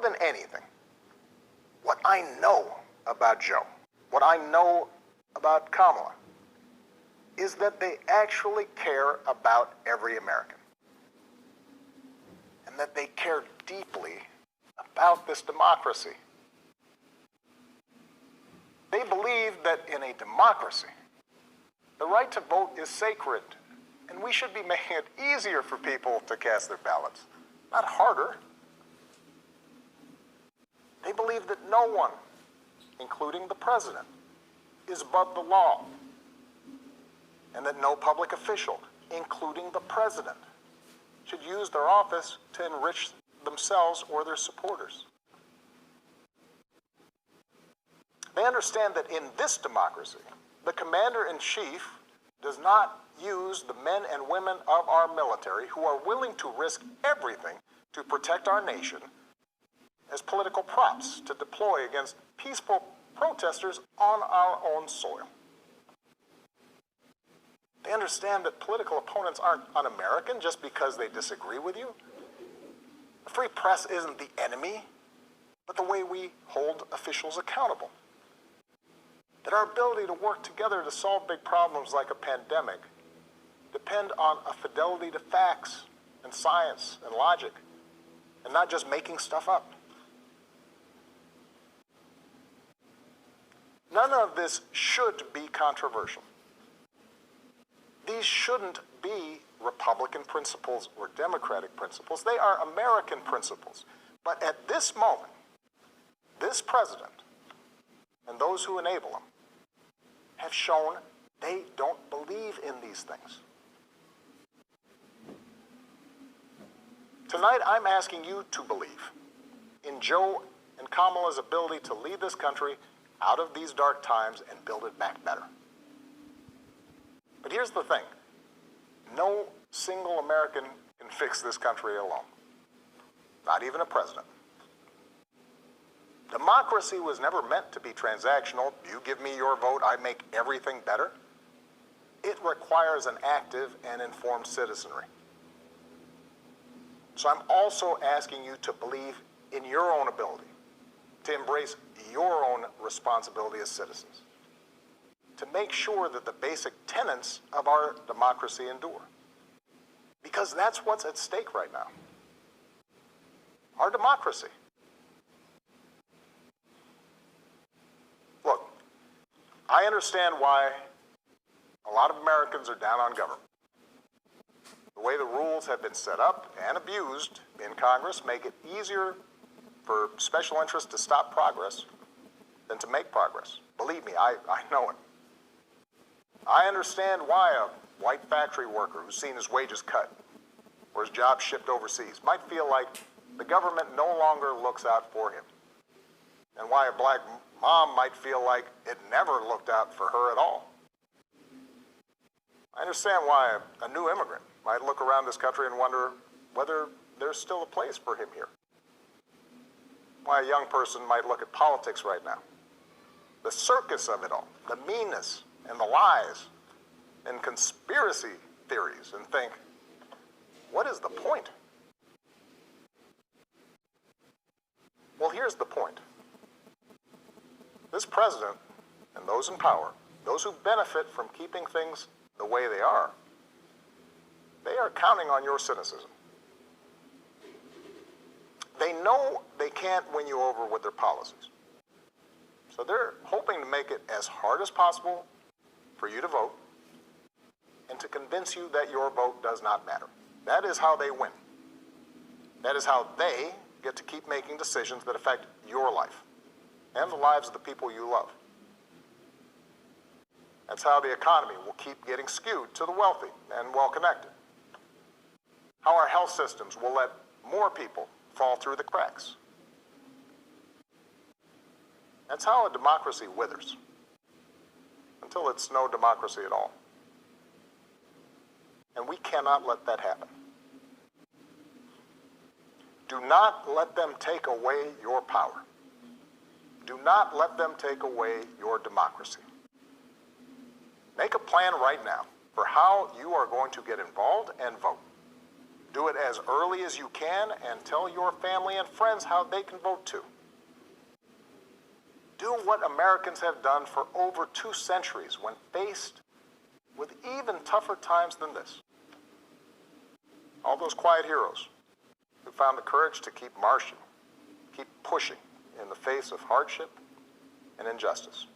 than anything, what I know about Joe, what I know about Kamala, is that they actually care about every American. And that they care deeply about this democracy. They believe that in a democracy, the right to vote is sacred, and we should be making it easier for people to cast their ballots, not harder. They believe that no one, including the president, is above the law, and that no public official, including the president, should use their office to enrich themselves or their supporters. They understand that in this democracy, the commander-in-chief does not use the men and women of our military who are willing to risk everything to protect our nation as political props to deploy against peaceful protesters on our own soil. They understand that political opponents aren't un-American just because they disagree with you. The free press isn't the enemy, but the way we hold officials accountable. That our ability to work together to solve big problems like a pandemic depend on a fidelity to facts and science and logic, and not just making stuff up. None of this should be controversial. These shouldn't be Republican principles or Democratic principles. They are American principles. But at this moment, this president and those who enable him have shown they don't believe in these things. Tonight, I'm asking you to believe in Joe and Kamala's ability to lead this country out of these dark times and build it back better. But here's the thing. No single American can fix this country alone. Not even a president. Democracy was never meant to be transactional. You give me your vote, I make everything better. It requires an active and informed citizenry. So I'm also asking you to believe in your own ability, to embrace your own responsibility as citizens, to make sure that the basic tenets of our democracy endure. Because that's what's at stake right now. Our democracy. Look, I understand why a lot of Americans are down on government. The way the rules have been set up and abused in Congress make it easier for special interests to stop progress than to make progress. Believe me, I know it. I understand why a white factory worker who's seen his wages cut or his job shipped overseas might feel like the government no longer looks out for him, and why a black mom might feel like it never looked out for her at all. I understand why a new immigrant might look around this country and wonder whether there's still a place for him here. Why a young person might look at politics right now, the circus of it all, the meanness and the lies and conspiracy theories, and think, what is the point? Well, here's the point. This president and those in power, those who benefit from keeping things the way they are counting on your cynicism. They know they can't win you over with their policies. So they're hoping to make it as hard as possible for you to vote and to convince you that your vote does not matter. That is how they win. That is how they get to keep making decisions that affect your life and the lives of the people you love. That's how the economy will keep getting skewed to the wealthy and well-connected. How our health systems will let more people fall through the cracks. That's how a democracy withers, until it's no democracy at all. And we cannot let that happen. Do not let them take away your power. Do not let them take away your democracy. Make a plan right now for how you are going to get involved and vote. Do it as early as you can and tell your family and friends how they can vote too. Do what Americans have done for over 2 centuries when faced with even tougher times than this. All those quiet heroes who found the courage to keep marching, keep pushing in the face of hardship and injustice.